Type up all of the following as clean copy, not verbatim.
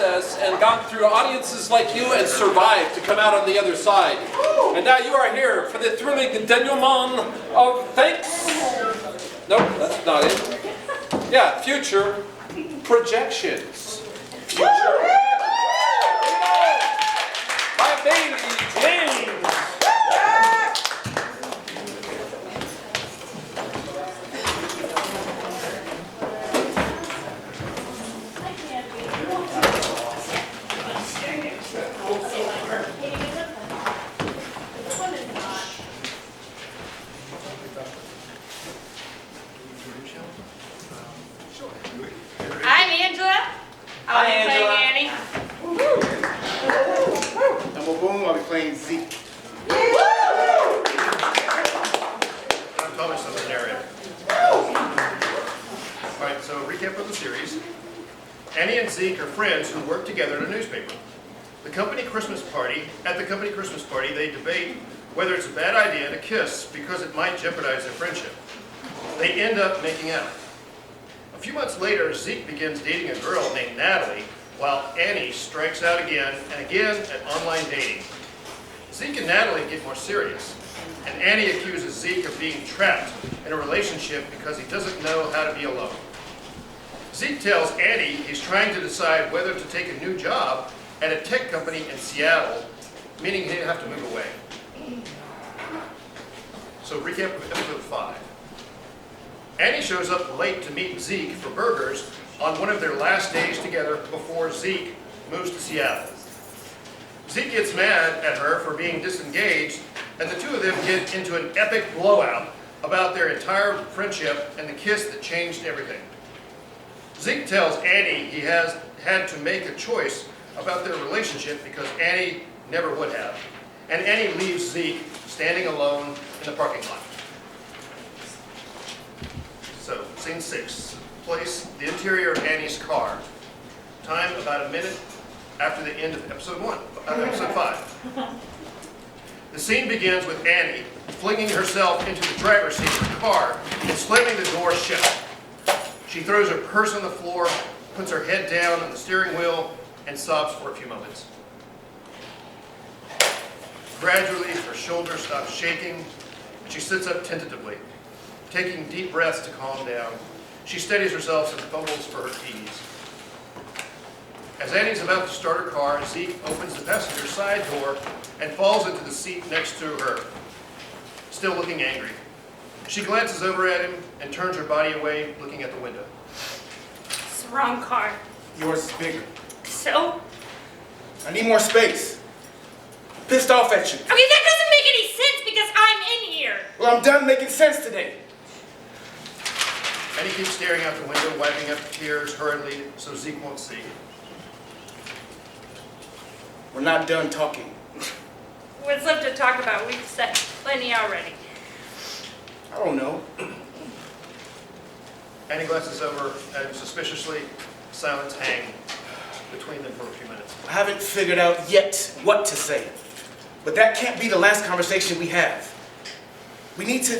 process and gotten through audiences like you and survived to come out on the other side. And now you are here for the thrilling denouement of thanks. Nope, that's not it. Yeah, future projections. Future. My baby, James. I'm Angela. I'll be playing Annie. I'm Boom, I'll be playing Zeke. I'm Thomas, I'm the narrator. Alright, so recap of the series. Annie and Zeke are friends who work together at a newspaper. At the company Christmas party, they debate whether it's a bad idea to kiss because it might jeopardize their friendship. They end up making out. A few months later, Zeke begins dating a girl named Natalie, while Annie strikes out again and again at online dating. Zeke and Natalie get more serious, and Annie accuses Zeke of being trapped in a relationship because he doesn't know how to be alone. Zeke tells Annie he's trying to decide whether to take a new job at a tech company in Seattle, meaning he'd have to move away. So recap of episode 5. Annie shows up late to meet Zeke for burgers on one of their last days together before Zeke moves to Seattle. Zeke gets mad at her for being disengaged, and the two of them get into an epic blowout about their entire friendship and the kiss that changed everything. Zeke tells Annie he has had to make a choice about their relationship because Annie never would have. And Annie leaves Zeke standing alone in the parking lot. So, scene 6. Place, the interior of Annie's car. Time, about a minute after the end of episode 5. The scene begins with Annie flinging herself into the driver's seat of the car and slamming the door shut. She throws her purse on the floor, puts her head down on the steering wheel, and sobs for a few moments. Gradually, her shoulders stop shaking, and she sits up tentatively, taking deep breaths to calm down. She steadies herself and fumbles for her keys. As Annie's about to start her car, Zeke opens the passenger side door and falls into the seat next to her, still looking angry. She glances over at him and turns her body away, looking at the window. It's the wrong car. Yours is bigger. So? I need more space. I'm pissed off at you. Okay, that doesn't make any sense because I'm in here. Well, I'm done making sense today. Annie keeps staring out the window, wiping up the tears hurriedly so Zeke won't see. We're not done talking. What's left to talk about? We've said plenty already. I don't know. Annie glances over and suspiciously, silence hangs between them for a few minutes. I haven't figured out yet what to say. But that can't be the last conversation we have. We need to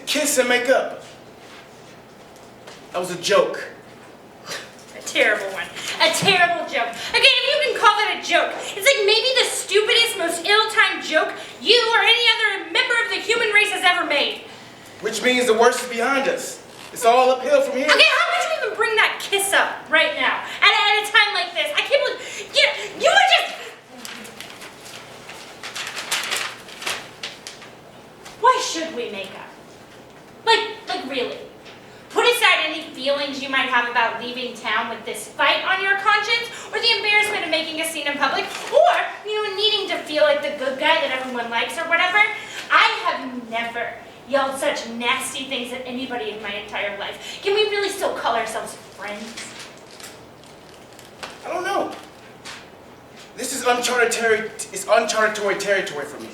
kiss and make up. That was a joke. A terrible one. A terrible joke. Okay, if you can call it a joke, it's like maybe the stupidest, most ill-timed joke you or any other member of the human race has ever made. Which means the worst is behind us. It's all uphill from here. Okay, how would you even bring that kiss up right now? At a time like this? I can't believe, you were just... Why should we make up? Like really? Put aside any feelings you might have about leaving town with this fight on your conscience, or the embarrassment of making a scene in public, or, needing to feel like the good guy that everyone likes or whatever. I have never yelled such nasty things at anybody in my entire life. Can we really still call ourselves friends? I don't know. This is uncharted territory for me.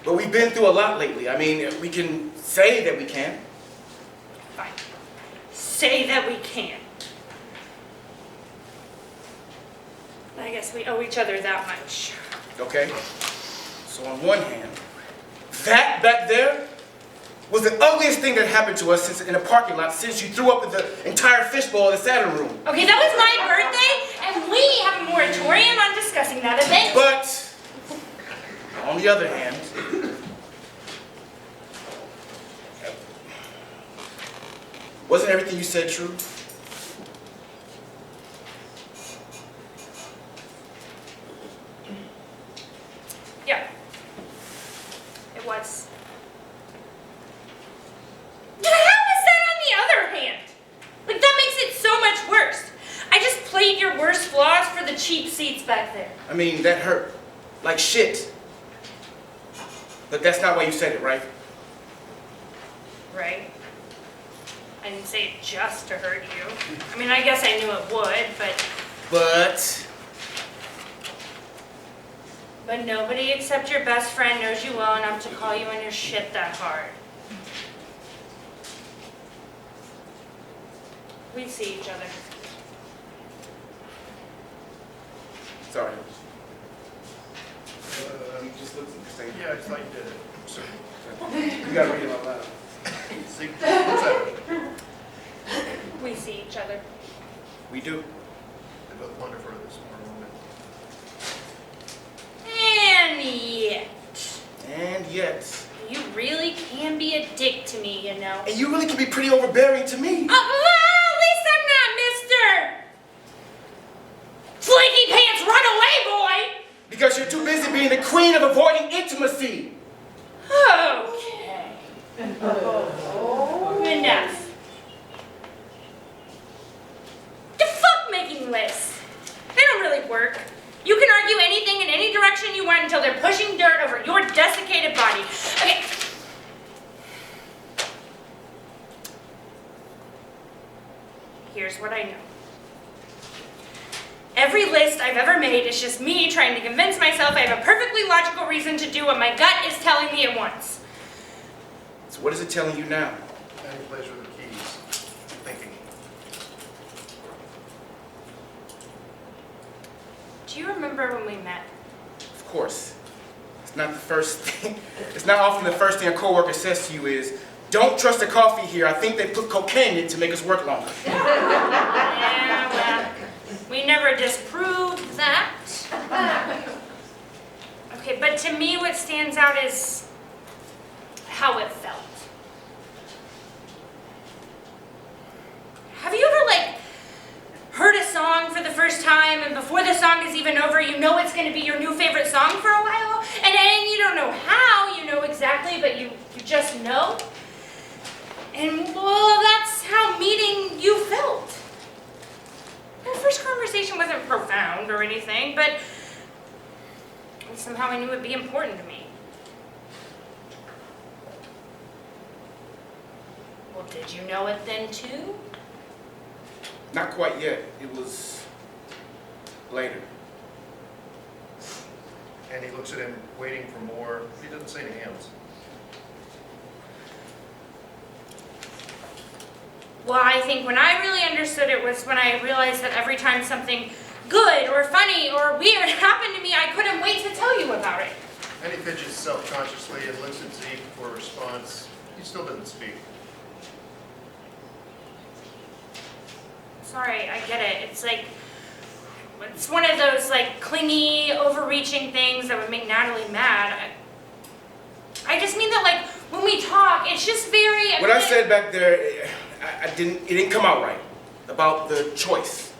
But we've been through a lot lately. I mean, we can say that we can. Fine. Say that we can. I guess we owe each other that much. Okay? So on one hand, that back there was the ugliest thing that happened to us since in a parking lot since you threw up in the entire fishbowl in the Saturn room. Okay, that was my birthday, and we have a moratorium on discussing that event. But, on the other hand, wasn't everything you said true? Yeah. It was. How is that on the other hand? Like, that makes it so much worse. I just played your worst flaws for the cheap seats back there. I mean, that hurt. Like shit. But that's not why you said it, right? Right? I didn't say it just to hurt you. I mean, I guess I knew it would, But... but nobody except your best friend knows you well enough to call you on your shit that hard. We see each other. Sorry. You just looked at the same. Yeah, I thought you did it. Sorry. You gotta read it out loud. See, what's that? We see each other. We do. They both wander for this for a moment. And yet, And yet. you really can be a dick to me, you know. And you really can be pretty overbearing to me. Well, at least I'm not Mr. Flaky Pants Runaway Boy! Because you're too busy being the queen of avoiding intimacy. Okay. Enough. The fuck making lists? They don't really work. You can argue anything in any direction you want until they're pushing dirt over your desiccated body. Okay. Here's what I know. Every list I've ever made is just me trying to convince myself I have a perfectly logical reason to do what my gut is telling me it wants. So what is it telling you now? Any place with the keys. Thinking. Do you remember when we met? Of course. It's not the first thing. It's not often the first thing a coworker says to you is, "Don't trust the coffee here. I think they put cocaine in it to make us work longer." Yeah, well, we never disproved that. Okay, but to me what stands out is how it felt. Have you ever, like, heard a song for the first time and before the song is even over, you know it's going to be your new favorite song for a while? And then you don't know how, you know exactly, but you just know? And, well, that's how meeting you felt. Our first conversation wasn't profound or anything, but somehow I knew it'd be important to me. Well, did you know it then too? Not quite yet. It was later. And he looks at him, waiting for more. He doesn't say anything else. Well, I think when I really understood it was when I realized that every time something good or funny or weird happened to me, I couldn't wait to tell you about it. And he fidgets self-consciously and looks at Zeke for a response. He still doesn't speak. Sorry, I get it. It's like, it's one of those like clingy, overreaching things that would make Natalie mad. I just mean that like when we talk, it's just very. What I said back there, it didn't come out right about the choice.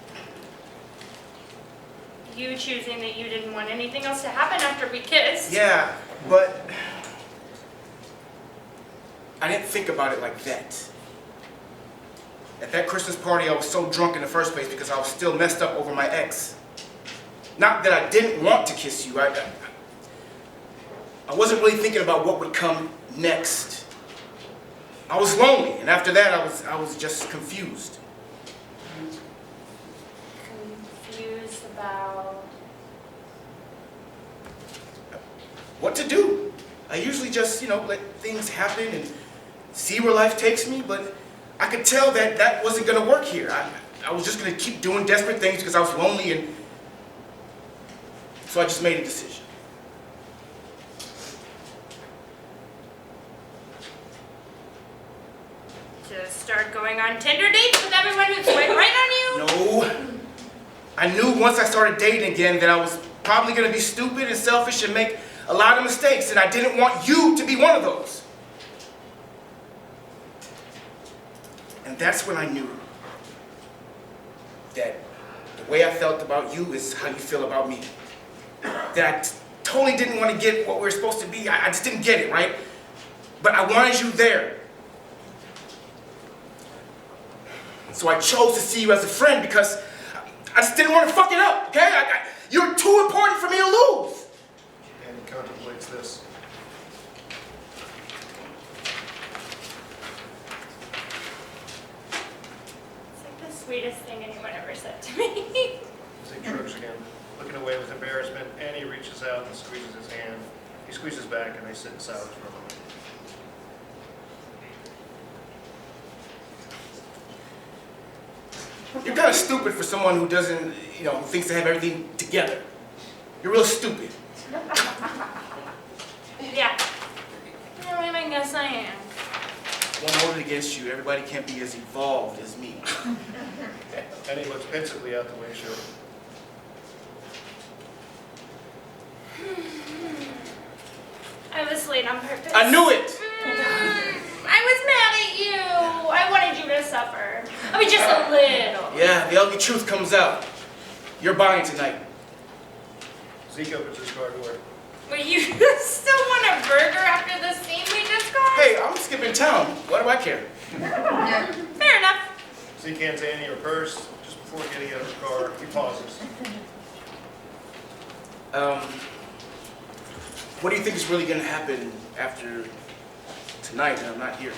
You choosing that you didn't want anything else to happen after we kissed. Yeah, but I didn't think about it like that. At that Christmas party, I was so drunk in the first place because I was still messed up over my ex. Not that I didn't want to kiss you. I wasn't really thinking about what would come next. I was lonely, and after that, I was just confused. Confused about. What to do? I usually just, let things happen and see where life takes me, but I could tell that that wasn't going to work here. I was just going to keep doing desperate things because I was lonely, and so I just made a decision. Going on Tinder dates with everyone who'd swipe right on you? No. I knew once I started dating again that I was probably going to be stupid and selfish and make a lot of mistakes, and I didn't want you to be one of those. And that's when I knew that the way I felt about you is how you feel about me. That I totally didn't want to get what we were supposed to be. I just didn't get it, right? But I wanted you there. So I chose to see you as a friend because I just didn't want to fuck it up, okay? You're too important for me to lose. And he contemplates this. It's like the sweetest thing anyone ever said to me. Zeke shrugs again, looking away with embarrassment. Annie reaches out and squeezes his hand. He squeezes back and they sit in silence for a moment. You're kind of stupid for someone who doesn't, who thinks they have everything together. You're real stupid. Yeah. I guess I am. Won't hold it against you. Everybody can't be as evolved as me. And he looks pensively out the windshield. I was late on purpose. I knew it! I was mad at you. I wanted you to suffer. I mean, just a little. Yeah, the ugly truth comes out. You're buying tonight. Zeke opens his car door. But you still want a burger after the scene we just got? Hey, I'm skipping town. What do I care? Fair enough. Zeke hands Annie her purse. Just before getting out of the car, he pauses. What do you think is really going to happen after tonight and I'm not here?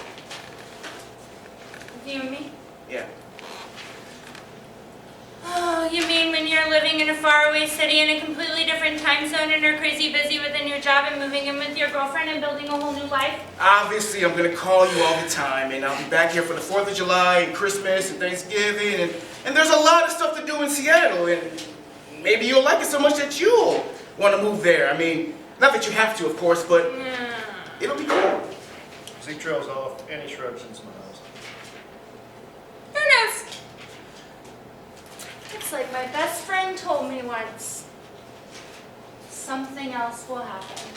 You and me? Yeah. Oh, you mean when you're living in a faraway city in a completely different time zone and are crazy busy with a new job and moving in with your girlfriend and building a whole new life? Obviously, I'm going to call you all the time, and I'll be back here for the 4th of July and Christmas and Thanksgiving, and there's a lot of stuff to do in Seattle, and maybe you'll like it so much that you'll want to move there. I mean, not that you have to, of course, but it'll be cool. Zeke trails off. Annie shrugs and smiles. Who knows? It's like my best friend told me once. Something else will happen.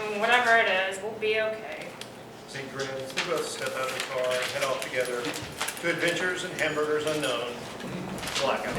And whatever it is, we'll be okay. Zeke grins. They both step out of the car and head off together to adventures and hamburgers unknown. Blackout.